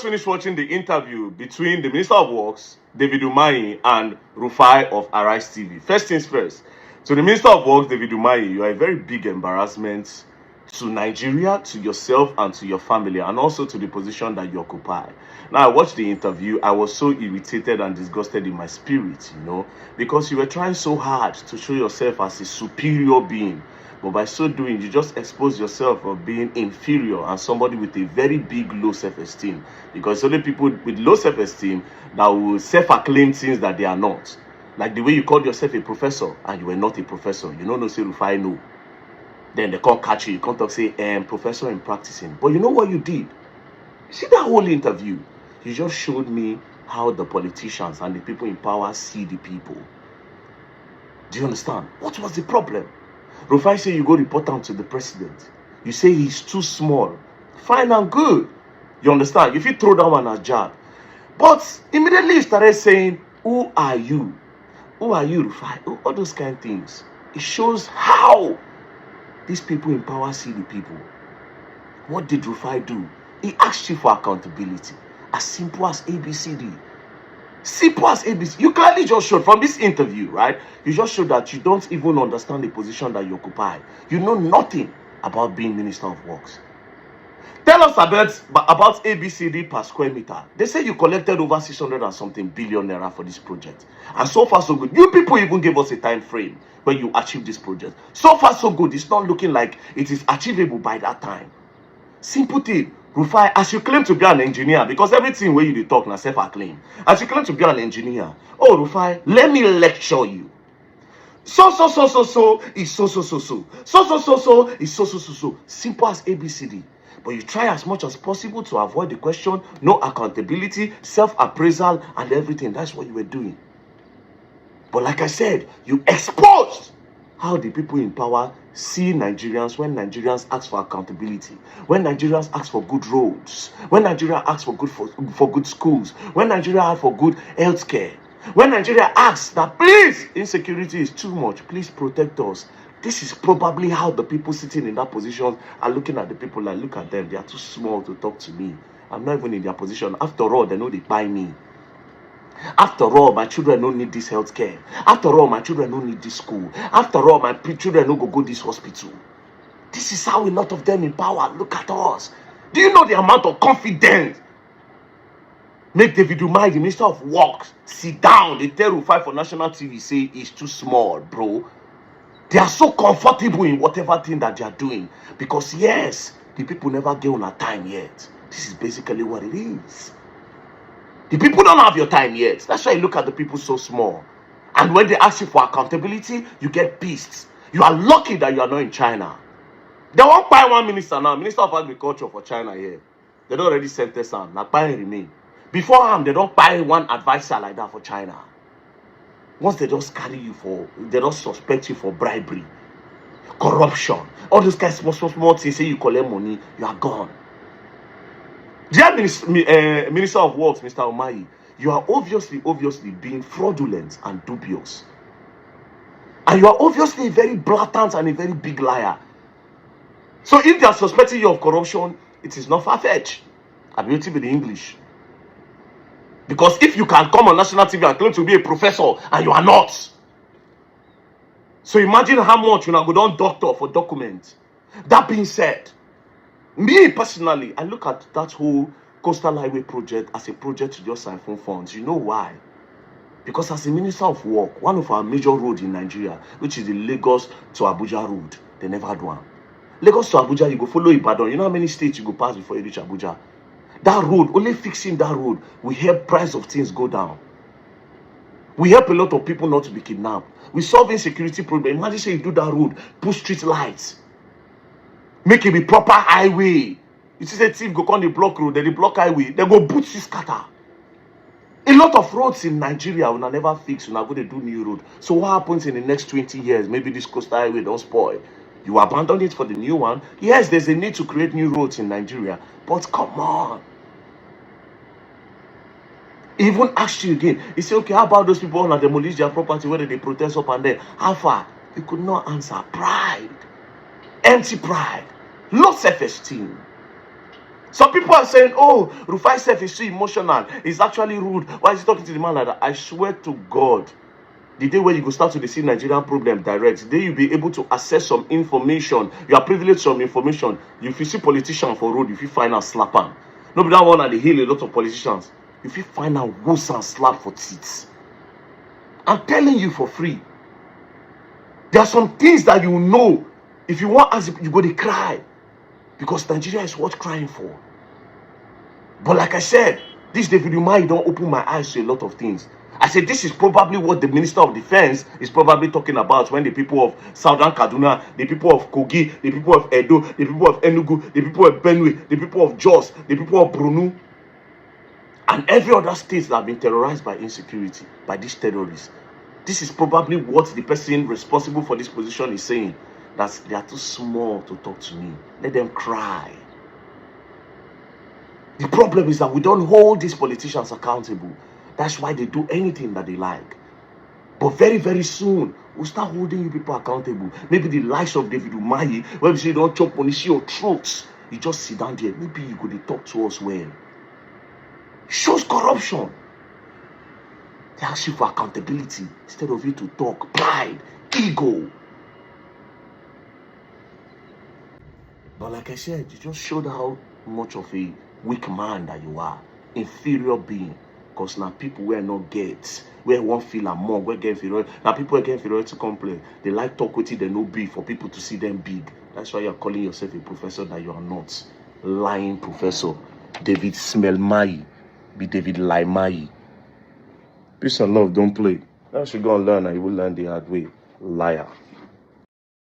Finished watching the interview between the Minister of Works, David Umahi, and Rufai of Arise TV. First things first, to the Minister of Works, David Umahi, you are a very big embarrassment to Nigeria, to yourself, and to your family, and also to the position that you occupy. Now, I watched the interview. I was so irritated and disgusted in my spirit, because you were trying so hard to show yourself as a superior being. But by so doing, you just expose yourself of being inferior and somebody with a very big low self-esteem. Because only people with low self-esteem that will self-acclaim things that they are not. Like the way you called yourself a professor and you were not a professor. You don't know, say Rufai, no. Then they can't catch you. You can't talk, say, professor in practicing. But you know what you did? See that whole interview? You just showed me how the politicians and the people in power see the people. Do you understand? What was the problem? Rufai say you go report him to the president. You say he's too small. Fine and good. You understand? If you throw that one as jab. But immediately you started saying, who are you? Who are you, Rufai? All those kind of things. It shows how these people in power see the people. What did Rufai do? He asked you for accountability. As simple as ABCD. Simple as ABC. You clearly just showed from this interview, right? You just showed that you don't even understand the position that you occupy. You know nothing about being Minister of Works. Tell us about ABCD per square meter. They say you collected over 600 and something billion naira for this project. And so far so good. You people even gave us a time frame when you achieved this project. So far so good. It's not looking like it is achievable by that time. Simple thing. Rufai, as you claim to be an engineer, because everything where you talk now self-acclaim. As you claim to be an engineer, oh Rufai, let me lecture you. So is so is so. Simple as ABCD. But you try as much as possible to avoid the question, no accountability, self-appraisal, and everything. That's what you were doing. But like I said, you exposed how the people in power see Nigerians when Nigerians ask for accountability, when Nigerians ask for good roads, when Nigeria asks for good schools, when Nigeria asks for good health care, when Nigeria asks that please, insecurity is too much, please protect us. This is probably how the people sitting in that position are looking at the people like, look at them, they are too small to talk to me. I'm not even in their position. After all, they know they buy me. After all, my children don't need this health care. After all, my children don't need this school. After all, my children don't go this hospital. This is how a lot of them in power look at us. Do you know the amount of confidence make David Umahi, the Minister of Works, sit down? They tell Rufai for national TV, say it's too small, bro. They are so comfortable in whatever thing that they are doing. Because yes, the people never get on a time yet. This is basically what it is. The people don't have your time yet. That's why you look at the people so small. And when they ask you for accountability, you get pissed. You are lucky that you are not in China. They won't buy one minister now, Minister of Agriculture for China here. They don't already sentence him. Now buy remain. Before him, they don't buy one advisor like that for China. Once they just carry you they don't suspect you for bribery, corruption, all those kinds of small things, say you collect money, you are gone. Dear Minister of Works, Mr. Umahi, you are obviously being fraudulent and dubious. And you are obviously a very blatant and a very big liar. So if they are suspecting you of corruption, it is not far-fetched. I'm waiting with the English. Because if you can come on national TV and claim to be a professor and you are not. So imagine how much you go down doctor for documents. That being said, me personally, I look at that whole coastal highway project as a project to just siphon funds. You know why? Because as a Minister of Work, one of our major roads in Nigeria, which is the Lagos to Abuja road, they never had one. Lagos to Abuja, you go follow Ibadan. You know how many states you go pass before you reach Abuja? That road, only fixing that road will help price of things go down. We help a lot of people not to be kidnapped. We solve insecurity problem. Imagine say you do that road, put street lights. Make it be proper highway. You see the thief go on the block road, then the block highway, they go boot you scatter. A lot of roads in Nigeria will never fix, we're not going to do new road. So what happens in the next 20 years? Maybe this coastal highway don't spoil. You abandon it for the new one. Yes, there's a need to create new roads in Nigeria. But come on. Even asked you again. He said, okay, how about those people who demolish their property, whether they protest up and down? How far? You could not answer. Pride. Empty pride. Low self-esteem. Some people are saying, oh, Rufai self is too emotional. He's actually rude. Why is he talking to the man like that? I swear to God, the day when you go start to see Nigerian problem direct, the day you'll be able to access some information, you are privileged some information. If you see politician for road, if you find out slap am. Nobody that one at the hill, a lot of politicians. If you find out woos and slap for teeth. I'm telling you for free. There are some things that you know. If you want answer, you go to cry. Because Nigeria is worth crying for. But like I said, this David Umahi don't open my eyes to a lot of things. I said this is probably what the Minister of Defense is probably talking about when the people of Southern Kaduna, the people of Kogi, the people of Edo, the people of Enugu, the people of Benue, the people of Jos, the people of Brunu, and every other state that have been terrorized by insecurity, by these terrorists. This is probably what the person responsible for this position is saying. That they are too small to talk to me. Let them cry. The problem is that we don't hold these politicians accountable. That's why they do anything that they like. But very, very soon, we'll start holding you people accountable. Maybe the likes of David Umahi, when we say don't chop money, see your truths. You just sit down there. Maybe you could talk to us well. It shows corruption. They ask you for accountability instead of you to talk. Pride, ego. But like I said, you just showed how much of a weak man that you are. Inferior being. Because now people will not get, where one feel among, where get inferior. Now people will get inferiority complex. They like talk with it, they no big for people to see them big. That's why you're calling yourself a professor that you are not. Lying professor. David Smell-Mai. Be David Lie-Mai. Peace and love, don't play. Now you go and learn and you will learn the hard way. Liar.